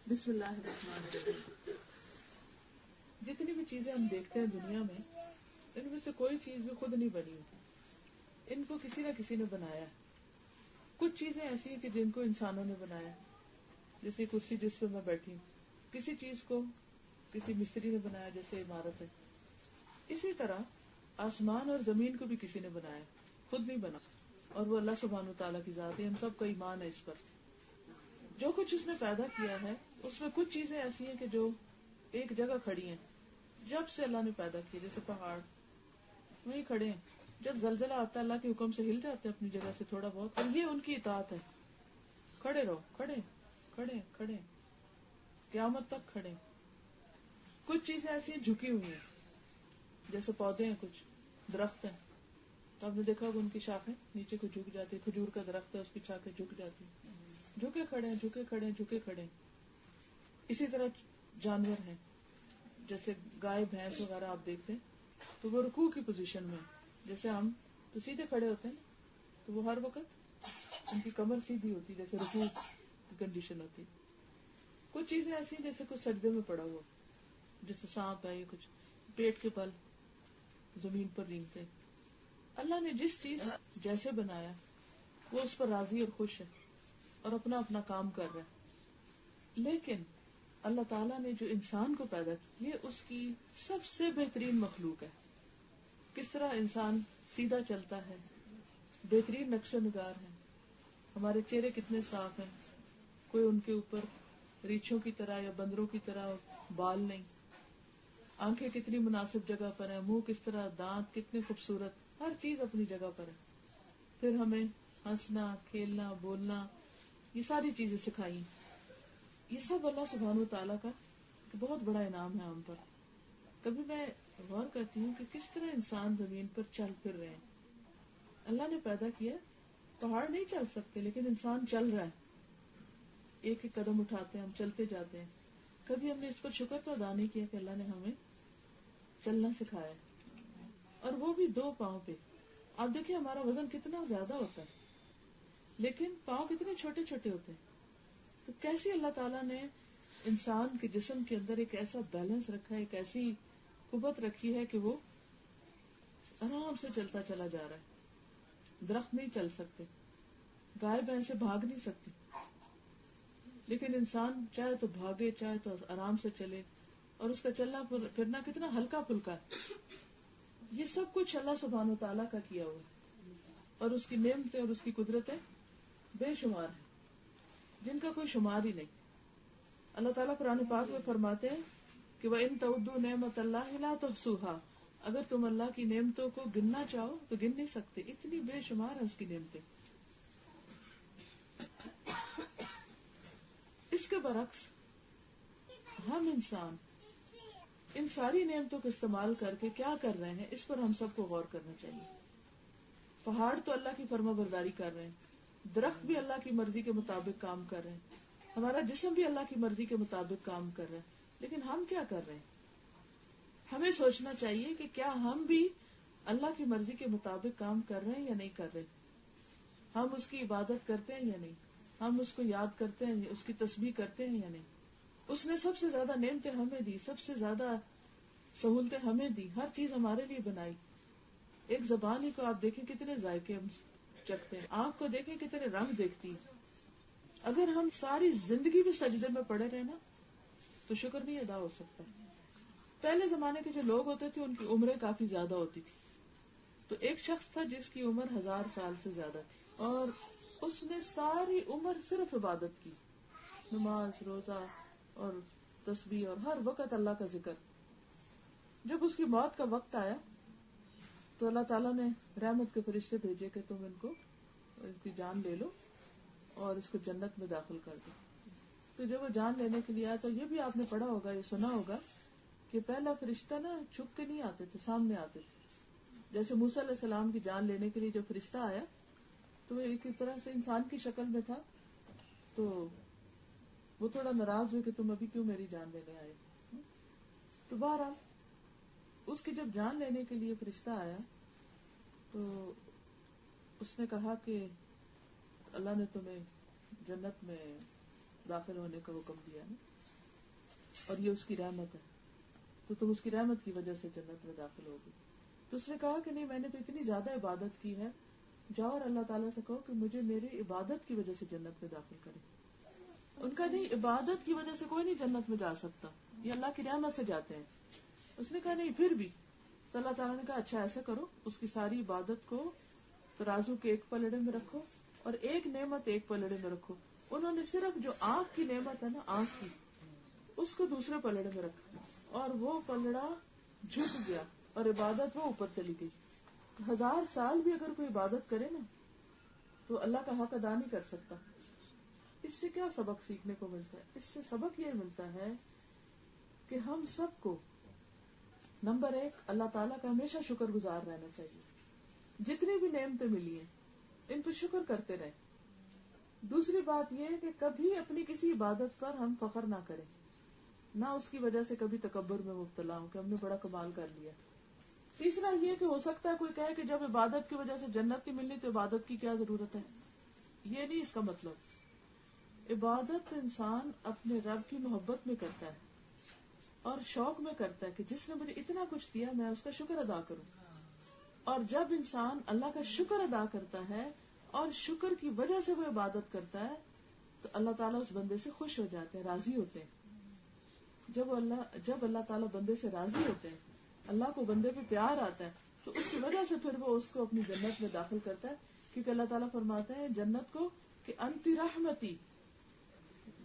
بسم اللہ الرحمن الرحیم. جتنی بھی چیزیں ہم دیکھتے ہیں دنیا میں، ان میں سے کوئی چیز بھی خود نہیں بنی ہوتی، ان کو کسی نہ کسی نے بنایا ہے. کچھ چیزیں ایسی ہیں کہ جن کو انسانوں نے بنایا، جیسے کرسی جس پہ میں بیٹھی ہوں، کسی چیز کو کسی مستری نے بنایا جیسے عمارت ہے. اسی طرح آسمان اور زمین کو بھی کسی نے بنایا، خود نہیں بنا، اور وہ اللہ سبحانہ وتعالیٰ کی ذات ہے. ہم سب کا ایمان ہے اس پر. جو کچھ اس نے پیدا کیا ہے اس میں کچھ چیزیں ایسی ہیں کہ جو ایک جگہ کھڑی ہیں جب سے اللہ نے پیدا کیا، جیسے پہاڑ وہیں کھڑے ہیں. جب زلزلہ آتا ہے اللہ کے حکم سے ہل جاتے ہیں اپنی جگہ سے تھوڑا بہت، اور یہ ان کی اطاعت ہے. کھڑے رہو، کھڑے کھڑے کھڑے قیامت تک کھڑے. کچھ چیزیں ایسی ہیں جھکی ہوئی ہیں، جیسے پودے ہیں، کچھ درخت ہیں، تو آپ نے دیکھا ہوگا ان کی شاخیں نیچے کو جھک جاتی. کھجور کا درخت ہے، اس کی شاخیں جھک جاتی، جھکے کھڑے ہیں، جھکے کھڑے ہیں، جھکے کھڑے ہیں. اسی طرح جانور ہیں، جیسے گائے بھینس وغیرہ آپ دیکھتے ہیں تو وہ رکوع کی پوزیشن میں، جیسے ہم تو سیدھے کھڑے ہوتے ہیں نا، تو وہ ہر وقت ان کی کمر سیدھی ہوتی جیسے رکوع کی کنڈیشن ہوتی. کچھ چیزیں ایسی ہیں جیسے کچھ سجدے میں پڑا ہوا، جیسے سانپ ہے، یہ کچھ پیٹ کے پل زمین پر رینگتے. اللہ نے جس چیز جیسے بنایا وہ اس پر راضی اور خوش ہے اور اپنا اپنا کام کر رہا ہے. لیکن اللہ تعالیٰ نے جو انسان کو پیدا کیا، یہ اس کی سب سے بہترین مخلوق ہے. کس طرح انسان سیدھا چلتا ہے، بہترین نقش و نگار ہے. ہمارے چہرے کتنے صاف ہیں، کوئی ان کے اوپر ریچھوں کی طرح یا بندروں کی طرح بال نہیں. آنکھیں کتنی مناسب جگہ پر ہیں، منہ کس طرح، دانت کتنے خوبصورت، ہر چیز اپنی جگہ پر ہے. پھر ہمیں ہنسنا، کھیلنا، بولنا، یہ ساری چیزیں سکھائی. یہ سب اللہ سبحانہ وتعالیٰ کا بہت بڑا انعام ہے ہم پر. کبھی میں غور کرتی ہوں کہ کس طرح انسان زمین پر چل پھر رہے ہیں. اللہ نے پیدا کیا، پہاڑ نہیں چل سکتے لیکن انسان چل رہا ہے. ایک ایک قدم اٹھاتے ہیں، ہم چلتے جاتے ہیں. کبھی ہم نے اس پر شکر تو ادا نہیں کیا کہ اللہ نے ہمیں چلنا سکھایا، اور وہ بھی 2 پاؤں پہ. آپ دیکھیں ہمارا وزن کتنا زیادہ ہوتا ہے لیکن پاؤں کتنے چھوٹے چھوٹے ہوتے ہیں. تو کیسے اللہ تعالیٰ نے انسان کے جسم کے اندر ایک ایسا بیلنس رکھا ہے، ایک ایسی قوت رکھی ہے کہ وہ آرام سے چلتا چلا جا رہا ہے. درخت نہیں چل سکتے، گائے بھینسیں بھاگ نہیں سکتی، لیکن انسان چاہے تو بھاگے چاہے تو آرام سے چلے، اور اس کا چلنا پھرنا کتنا ہلکا پھلکا ہے. یہ سب کچھ اللہ سبحانہ وتعالیٰ کا کیا ہوا ہے، اور اس کی نعمتیں اور اس کی قدرتیں بے شمار ہیں جن کا کوئی شمار ہی نہیں. اللہ تعالیٰ قرآن پاک میں فرماتے ہیں کہ وَإِن تَعُدُّوا نِعْمَتَ اللَّهِ لَا تُحْصُوهَا، اگر تم اللہ کی نعمتوں کو گننا چاہو تو گن نہیں سکتے، اتنی بے شمار ہیں اس کی نعمتیں. اس کے برعکس ہم انسان ان ساری نعمتوں کو استعمال کر کے کیا کر رہے ہیں، اس پر ہم سب کو غور کرنا چاہیے. پہاڑ تو اللہ کی فرما برداری کر رہے ہیں، درخت بھی اللہ کی مرضی کے مطابق کام کر رہے ہیں، ہمارا جسم بھی اللہ کی مرضی کے مطابق کام کر رہا ہے. لیکن ہم کیا کر رہے ہیں؟ ہمیں سوچنا چاہیے کہ کیا ہم بھی اللہ کی مرضی کے مطابق کام کر رہے ہیں یا نہیں کر رہے. ہم اس کی عبادت کرتے ہیں یا نہیں، ہم اس کو یاد کرتے ہیں، اس کی تسبیح کرتے ہیں یا نہیں. اس نے سب سے زیادہ نعمتیں ہمیں دی، سب سے زیادہ سہولتیں ہمیں دی، ہر چیز ہمارے لیے بنائی. ایک زبان ہی کو آپ دیکھیں کتنے ذائقے ہم چکھتے ہیں، آنکھ کو دیکھیں کتنے رنگ دیکھتی. اگر ہم ساری زندگی بھی سجدے میں پڑے رہے نا تو شکر نہیں ادا ہو سکتا. پہلے زمانے کے جو لوگ ہوتے تھے ان کی عمریں کافی زیادہ ہوتی تھی. تو ایک شخص تھا جس کی عمر 1000 سال سے زیادہ تھی، اور اس نے ساری عمر صرف عبادت کی، نماز، روزہ اور تسبیح اور ہر وقت اللہ کا ذکر. جب اس کی موت کا وقت آیا تو اللہ تعالیٰ نے رحمت کے فرشتے بھیجے کہ تم ان کی جان لے لو اور اس کو جنت میں داخل کر دو. تو جب وہ جان لینے کے لیے آیا تو یہ بھی آپ نے پڑھا ہوگا، یہ سنا ہوگا کہ پہلا فرشتہ نا چھپ کے نہیں آتے تھے، سامنے آتے تھے. جیسے موسیٰ علیہ السلام کی جان لینے کے لیے جو فرشتہ آیا تو وہ ایک طرح سے انسان کی شکل میں تھا، تو وہ تھوڑا ناراض ہوئے کہ تم ابھی کیوں میری جان لینے آئے. تو بہرحال اس کی جب جان لینے کے لیے فرشتہ آیا تو اس نے کہا کہ اللہ نے تمہیں جنت میں داخل ہونے کا حکم دیا نا, اور یہ اس کی رحمت ہے, تو تم اس کی رحمت کی وجہ سے جنت میں داخل ہوگی. تو اس نے کہا کہ نہیں, میں نے تو اتنی زیادہ عبادت کی ہے, جاؤ اور اللہ تعالیٰ سے کہو کہ مجھے میری عبادت کی وجہ سے جنت میں داخل کرے. ان کا نہیں, عبادت کی وجہ سے کوئی نہیں جنت میں جا سکتا, یہ اللہ کی رحمت سے جاتے ہیں. اس نے کہا نہیں پھر بھی, تو اللہ تعالیٰ نے کہا اچھا ایسا کرو, اس کی ساری عبادت کو ترازو کے ایک پلڑے میں رکھو اور ایک نعمت ایک پلڑے میں رکھو. انہوں نے صرف جو آنکھ کی نعمت ہے نا, آنکھ کی, اس کو دوسرے پلڑے میں رکھا, اور وہ پلڑا جھک گیا اور عبادت وہ اوپر چلی گئی. 1000 سال بھی اگر کوئی عبادت کرے نا تو اللہ کا حق ادا نہیں کر سکتا. اس سے کیا سبق سیکھنے کو ملتا ہے؟ اس سے سبق یہ ملتا ہے کہ ہم سب کو نمبر 1 اللہ تعالیٰ کا ہمیشہ شکر گزار رہنا چاہیے. جتنی بھی نعمتیں ملی ہیں ان پہ شکر کرتے رہیں. دوسری بات یہ ہے کہ کبھی اپنی کسی عبادت پر ہم فخر نہ کریں, نہ اس کی وجہ سے کبھی تکبر میں مبتلا ہوں کہ ہم نے بڑا کمال کر لیا. تیسرا یہ کہ ہو سکتا ہے کوئی کہے کہ جب عبادت کی وجہ سے جنت نہیں ملنی تو عبادت کی کیا ضرورت ہے. یہ نہیں اس کا مطلب. عبادت انسان اپنے رب کی محبت میں کرتا ہے اور شوق میں کرتا ہے کہ جس نے مجھے اتنا کچھ دیا میں اس کا شکر ادا کروں. اور جب انسان اللہ کا شکر ادا کرتا ہے اور شکر کی وجہ سے وہ عبادت کرتا ہے تو اللہ تعالیٰ اس بندے سے خوش ہو جاتے ہیں, راضی ہوتے ہیں. جب اللہ تعالیٰ بندے سے راضی ہوتے ہیں, اللہ کو بندے پہ پیار آتا ہے, تو اس کی وجہ سے پھر وہ اس کو اپنی جنت میں داخل کرتا ہے. کیونکہ اللہ تعالیٰ فرماتا ہے جنت کو کہ انتی رحمتی,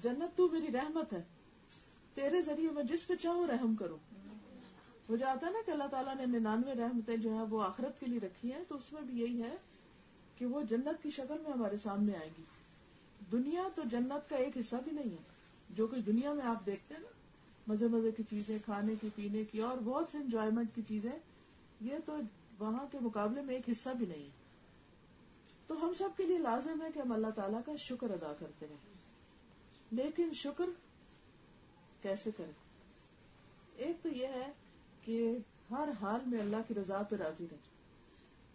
جنت تو میری رحمت ہے, تیرے ذریعے میں جس پہ چاہوں رحم کروں. وہ جو آتا ہے نا کہ اللہ تعالیٰ نے 99 رحمتیں جو ہے وہ آخرت کے لیے رکھی ہیں, تو اس میں بھی یہی ہے کہ وہ جنت کی شکل میں ہمارے سامنے آئے گی. دنیا تو جنت کا ایک حصہ بھی نہیں ہے. جو کچھ دنیا میں آپ دیکھتے ہیں نا, مزے کی چیزیں, کھانے کی, پینے کی اور بہت سے انجوائمنٹ کی چیزیں, یہ تو وہاں کے مقابلے میں ایک حصہ بھی نہیں ہے. تو ہم سب کے لیے لازم ہے کہ ہم اللہ تعالیٰ کا شکر ادا کرتے رہیں. لیکن شکر کیسے کریں؟ ایک تو یہ ہے کہ ہر حال میں اللہ کی رضا پہ راضی رہیں.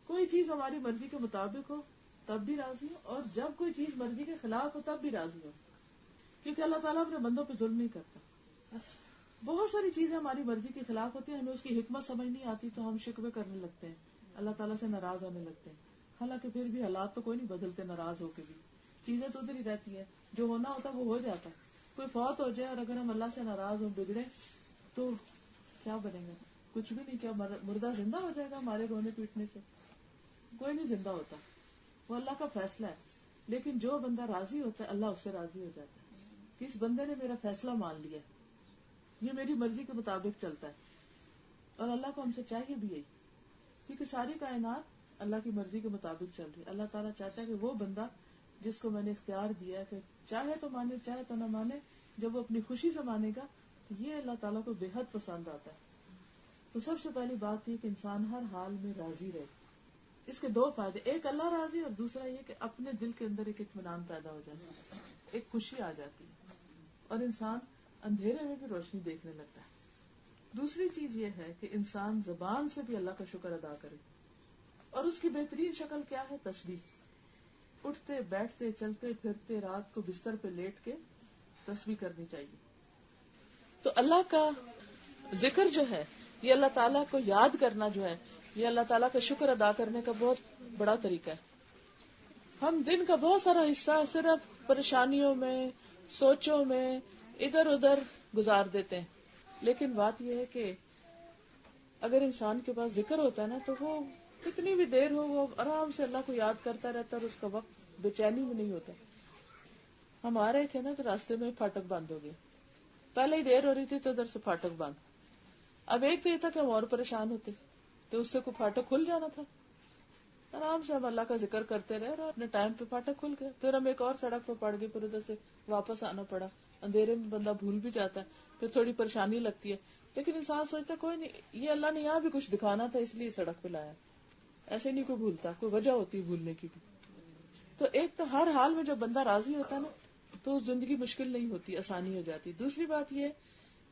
کوئی چیز ہماری مرضی کے مطابق ہو تب بھی راضی ہو, اور جب کوئی چیز مرضی کے خلاف ہو تب بھی راضی ہو, کیونکہ اللہ تعالیٰ اپنے بندوں پہ ظلم نہیں کرتا. بہت ساری چیزیں ہماری مرضی کے خلاف ہوتی ہیں, ہمیں اس کی حکمت سمجھ نہیں آتی تو ہم شکوے کرنے لگتے ہیں, اللہ تعالیٰ سے ناراض ہونے لگتے ہیں. حالانکہ پھر بھی حالات تو کوئی نہیں بدلتے ناراض ہو کے بھی, چیزیں تو ادھر ہی رہتی ہیں, جو ہونا ہوتا وہ ہو جاتا ہے. کوئی فوت ہو جائے اور اگر ہم اللہ سے ناراض ہوں, بگڑے, تو کیا بنے گا؟ کچھ بھی نہیں. کیا مردہ زندہ ہو جائے گا ہمارے رونے پیٹنے سے؟ کوئی نہیں زندہ ہوتا, وہ اللہ کا فیصلہ ہے. لیکن جو بندہ راضی ہوتا ہے اللہ اس سے راضی ہو جاتا ہے کہ اس بندے نے میرا فیصلہ مان لیا, یہ میری مرضی کے مطابق چلتا ہے. اور اللہ کو ہم سے چاہیے بھی یہی, کیونکہ ساری کائنات اللہ کی مرضی کے مطابق چل رہی ہے. اللہ تعالیٰ چاہتا ہے کہ وہ بندہ جس کو میں نے اختیار دیا ہے کہ چاہے تو مانے چاہے تو نہ مانے, جب وہ اپنی خوشی سے مانے گا تو یہ اللہ تعالیٰ کو بے حد پسند آتا ہے. تو سب سے پہلی بات یہ کہ انسان ہر حال میں راضی رہے. اس کے 2 فائدے, ایک اللہ راضی, اور دوسرا یہ کہ اپنے دل کے اندر ایک اطمینان پیدا ہو جاتا ہے, ایک خوشی آ جاتی ہے, اور انسان اندھیرے میں بھی روشنی دیکھنے لگتا ہے. دوسری چیز یہ ہے کہ انسان زبان سے بھی اللہ کا شکر ادا کرے, اور اس کی بہترین شکل کیا ہے؟ تسبیح. اٹھتے بیٹھتے چلتے پھرتے رات کو بستر پہ لیٹ کے تسبیح کرنی چاہیے. تو اللہ کا ذکر جو ہے, یہ اللہ تعالیٰ کو یاد کرنا جو ہے, یہ اللہ تعالیٰ کا شکر ادا کرنے کا بہت بڑا طریقہ ہے. ہم دن کا بہت سارا حصہ صرف پریشانیوں میں, سوچوں میں, ادھر ادھر گزار دیتے ہیں. لیکن بات یہ ہے کہ اگر انسان کے پاس ذکر ہوتا ہے نا, تو وہ کتنی بھی دیر ہو وہ آرام سے اللہ کو یاد کرتا رہتا, اور اس کا وقت بے چینی میں نہیں ہوتا. ہم آ رہے تھے نا تو راستے میں پھاٹک بند ہو گیا, پہلے ہی دیر ہو رہی تھی تو ادھر سے پھاٹک بند. اب ایک تو یہ تھا کہ ہم اور پریشان ہوتے, تو اس سے کوئی پھاٹک کھل جانا تھا. آرام سے ہم اللہ کا ذکر کرتے رہے اور اپنے ٹائم پہ پھاٹک کھل گیا. پھر ہم ایک اور سڑک پہ پڑ گئے, پھر ادھر سے واپس آنا پڑا. اندھیرے میں بندہ بھول بھی جاتا ہے, پھر تھوڑی پریشانی لگتی ہے, لیکن انسان سوچتا کوئی نہیں, یہ اللہ نے یہاں بھی کچھ دکھانا تھا اس لیے سڑک پہ لایا. ایسے نہیں کوئی بھولتا, کوئی وجہ ہوتی ہے بھولنے کی بھی. تو ایک تو ہر حال میں جب بندہ راضی ہوتا ہے نا تو زندگی مشکل نہیں ہوتی, آسانی ہو جاتی. دوسری بات یہ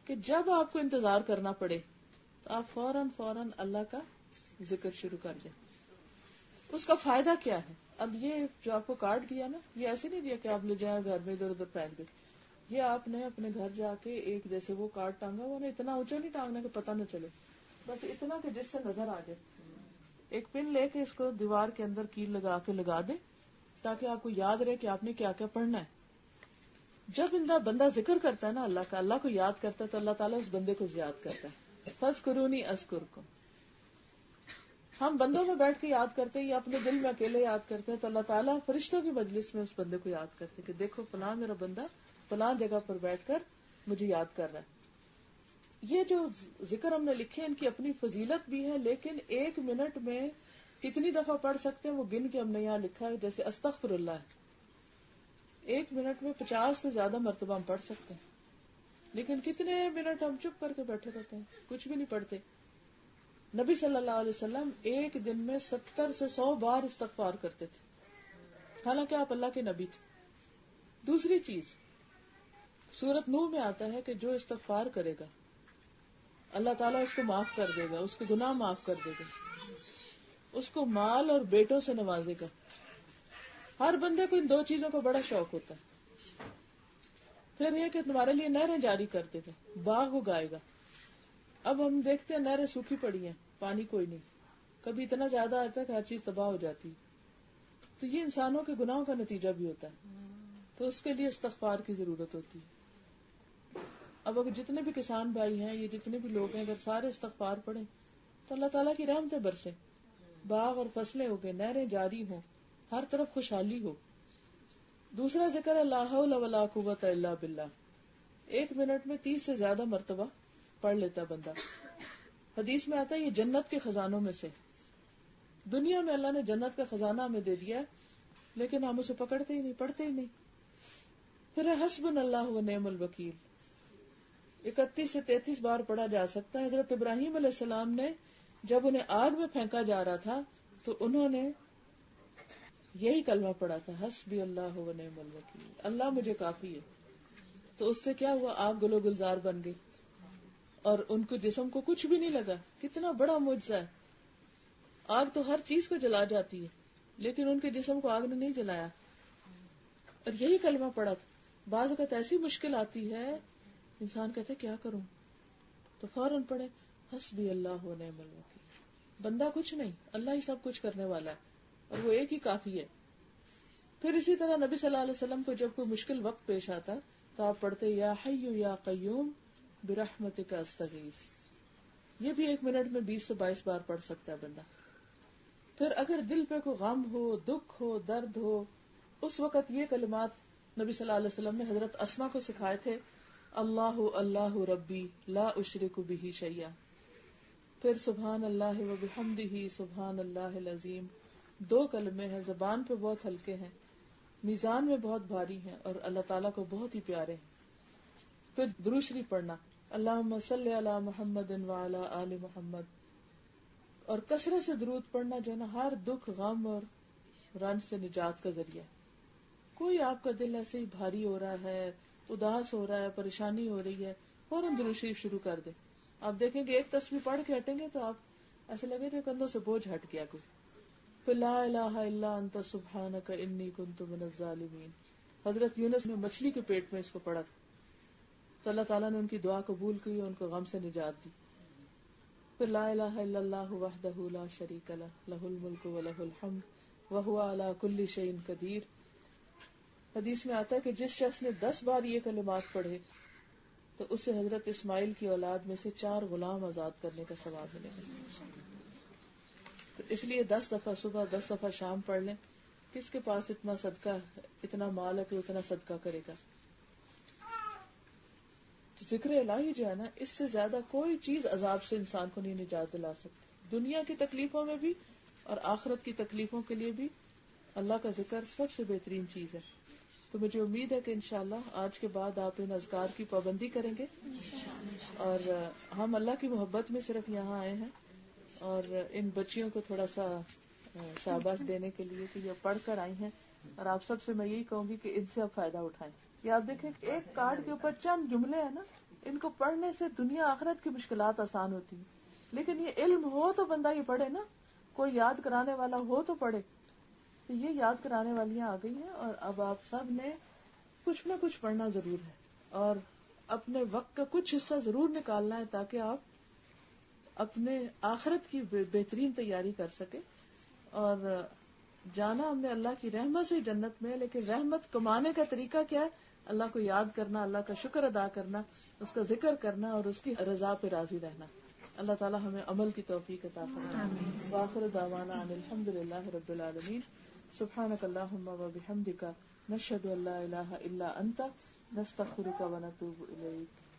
کہ جب آپ کو انتظار کرنا پڑے تو آپ فوراً اللہ کا ذکر شروع کر دیں. اس کا فائدہ کیا ہے؟ اب یہ جو آپ کو کارڈ دیا نا, یہ ایسے نہیں دیا کہ آپ لے جائیں گھر میں ادھر ادھر پھینک دیں. یہ آپ نے اپنے گھر جا کے ایک جیسے وہ کارڈ ٹانگا ہوا نا، اتنا اونچا نہیں ٹانگنا کہ پتہ نہ چلے، بس اتنا کہ جس سے نظر آ جائے. ایک پن لے کے اس کو دیوار کے اندر کیل لگا کے لگا دیں تاکہ آپ کو یاد رہے کہ آپ نے کیا کیا پڑھنا ہے. جب بندہ ذکر کرتا ہے نا اللہ کا، اللہ کو یاد کرتا ہے، تو اللہ تعالیٰ اس بندے کو یاد کرتا ہے. فاذکرونی اذکرکم. ہم بندوں میں بیٹھ کے یاد کرتے ہیں یا اپنے دل میں اکیلے یاد کرتے ہیں، تو اللہ تعالیٰ فرشتوں کی مجلس میں اس بندے کو یاد کرتے کہ دیکھو فلاں میرا بندہ فلاں جگہ پر بیٹھ کر مجھے یاد کر رہا ہے. یہ جو ذکر ہم نے لکھے ان کی اپنی فضیلت بھی ہے، لیکن 1 منٹ میں کتنی دفعہ پڑھ سکتے ہیں وہ گن کے ہم نے یہاں لکھا ہے. جیسے استغفر اللہ ہے، 1 منٹ میں 50 سے زیادہ مرتبہ ہم پڑھ سکتے ہیں، لیکن کتنے منٹ ہم چپ کر کے بیٹھے رہتے ہیں، کچھ بھی نہیں پڑھتے. نبی صلی اللہ علیہ وسلم ایک دن میں 70 سے 100 بار استغفار کرتے تھے، حالانکہ آپ اللہ کے نبی تھے. دوسری چیز سورۃ نوح میں آتا ہے کہ جو استغفار کرے گا اللہ تعالیٰ اس کو معاف کر دے گا، اس کے گناہ معاف کر دے گا، اس کو مال اور بیٹوں سے نوازے گا. ہر بندے کو ان 2 چیزوں کا بڑا شوق ہوتا ہے. پھر یہ کہ تمہارے لیے نہریں جاری کر دے گا، باغ اگائے گا. اب ہم دیکھتے ہیں نہریں سوکھی پڑی ہیں، پانی کوئی نہیں، کبھی اتنا زیادہ آتا ہے کہ ہر چیز تباہ ہو جاتی. تو یہ انسانوں کے گناہوں کا نتیجہ بھی ہوتا ہے، تو اس کے لیے استغفار کی ضرورت ہوتی ہے. اب اگر جتنے بھی کسان بھائی ہیں، یہ جتنے بھی لوگ ہیں، اگر سارے استغفار پڑھیں تو اللہ تعالیٰ کی رحمتیں برسیں، باغ اور فصلیں ہو گئے، نہریں جاری ہوں، ہر طرف خوشحالی ہو. دوسرا ذکر ہے لا حول ولا قوت الا باللہ. 1 منٹ میں 30 سے زیادہ مرتبہ پڑھ لیتا بندہ. حدیث میں آتا ہے یہ جنت کے خزانوں میں سے. دنیا میں اللہ نے جنت کا خزانہ ہمیں دے دیا ہے، لیکن ہم اسے پکڑتے ہی نہیں، پڑھتے ہی نہیں. پھر ہے حسبنا اللہ و نعم الوکیل. 31 سے 33 بار پڑھا جا سکتا ہے. حضرت ابراہیم علیہ السلام نے جب انہیں آگ میں پھینکا جا رہا تھا تو انہوں نے یہی کلمہ پڑھا تھا، حسبی اللہ و نعم الوکیل، اللہ مجھے کافی ہے. تو اس سے کیا ہوا؟ آگ گلو گلزار بن گئی اور ان کو جسم کو کچھ بھی نہیں لگا. کتنا بڑا معجزہ ہے. آگ تو ہر چیز کو جلا جاتی ہے، لیکن ان کے جسم کو آگ نے نہیں جلایا، اور یہی کلمہ پڑھا تھا. بعض اوقات ایسی مشکل آتی ہے انسان کہتے کیا کروں، تو فوراً پڑھے حسبی اللہ و نعم الوکیل. بندہ کچھ نہیں، اللہ ہی سب کچھ کرنے والا ہے، اور وہ ایک ہی کافی ہے. پھر اسی طرح نبی صلی اللہ علیہ وسلم کو جب کوئی مشکل وقت پیش آتا تو آپ پڑھتے یا حی یا قیوم برحمتک استغیث. یہ بھی 1 منٹ میں 20 سے 22 بار پڑھ سکتا ہے بندہ. پھر اگر دل پہ کوئی غم ہو، دکھ ہو، درد ہو، اس وقت یہ کلمات نبی صلی اللہ علیہ وسلم نے حضرت اسما کو سکھائے تھے، اللہ اللہ ربی لا اشرک بہ شیئا. پھر سبحان اللہ و بحمدہ سبحان اللہ العظیم. 2 کلمے ہیں، زبان پہ بہت ہلکے ہیں، میزان میں بہت بھاری ہیں، اور اللہ تعالیٰ کو بہت ہی پیارے ہیں. پھر درود شریف پڑھنا، اللہم صلی علی محمد وعلی آل محمد. اور کثرت سے درود پڑھنا جو ہے نا ہر دکھ، غم اور رنج سے نجات کا ذریعہ. کوئی آپ کا دل ایسے ہی بھاری ہو رہا ہے، اداس ہو رہا ہے، پریشانی ہو رہی ہے، فوراً درود شریف شروع کر دے. آپ دیکھیں گے ایک تسبیح پڑھ کے ہٹیں گے تو آپ ایسے لگے کہ کندھوں سے بوجھ ہٹ گیا کوئی. پھر لا الہ الا انت سبحانک انی کنت من الظالمین. حضرت یونس نے مچھلی کے پیٹ میں اس کو پڑھا تھا تو اللہ تعالیٰ نے ان کی دعا قبول کی اور ان کو غم سے نجات دی. پھر لا الہ الا اللہ وحدہ لا شریک لہ لہ الملک ولہ الحمد وہو علی کل شیء قدیر. حدیث میں آتا ہے کہ جس شخص نے 10 بار یہ کلمات پڑھے تو اسے حضرت اسماعیل کی اولاد میں سے 4 غلام آزاد کرنے کا ثواب ملے گا. تو اس لیے 10 دفعہ صبح 10 دفعہ شام پڑھ لیں. کس کے پاس اتنا صدقہ، اتنا مال ہے کہ اتنا صدقہ کرے گا. ذکر الہی جو ہے نا، اس سے زیادہ کوئی چیز عذاب سے انسان کو نہیں نجات دلا سکتی. دنیا کی تکلیفوں میں بھی اور آخرت کی تکلیفوں کے لیے بھی اللہ کا ذکر سب سے بہترین چیز ہے. تو مجھے امید ہے کہ انشاءاللہ آج کے بعد آپ ان اذکار کی پابندی کریں گے. اور ہم اللہ کی محبت میں صرف یہاں آئے ہیں اور ان بچیوں کو تھوڑا سا شاباش دینے کے لیے کہ یہ پڑھ کر آئی ہیں، اور آپ سب سے میں یہی کہوں گی کہ ان سے آپ فائدہ اٹھائیں. یہ آپ دیکھیں کہ ایک کارڈ کے اوپر چند جملے ہیں نا، ان کو پڑھنے سے دنیا آخرت کی مشکلات آسان ہوتی ہیں. لیکن یہ علم ہو تو بندہ یہ پڑھے نا، کوئی یاد کرانے والا ہو تو پڑھے. تو یہ یاد کرانے والیاں آ گئی ہیں، اور اب آپ سب نے کچھ نہ کچھ پڑھنا ضرور ہے. اور اپنے وقت کا کچھ حصہ ضرور نکالنا ہے تاکہ آپ اپنے آخرت کی بہترین تیاری کر سکے. اور جانا ہم نے اللہ کی رحمت سے جنت میں، لیکن رحمت کمانے کا طریقہ کیا ہے؟ اللہ کو یاد کرنا، اللہ کا شکر ادا کرنا، اس کا ذکر کرنا اور اس کی رضا پہ راضی رہنا. اللہ تعالی ہمیں عمل کی توفیق عطا فرمائے. وآخر دعوانا ان الحمد للہ رب العالمین. سبحانک اللہم وبحمدک، نشہد ان لا الہ الا انت، نستغفرک ونتوب الیک.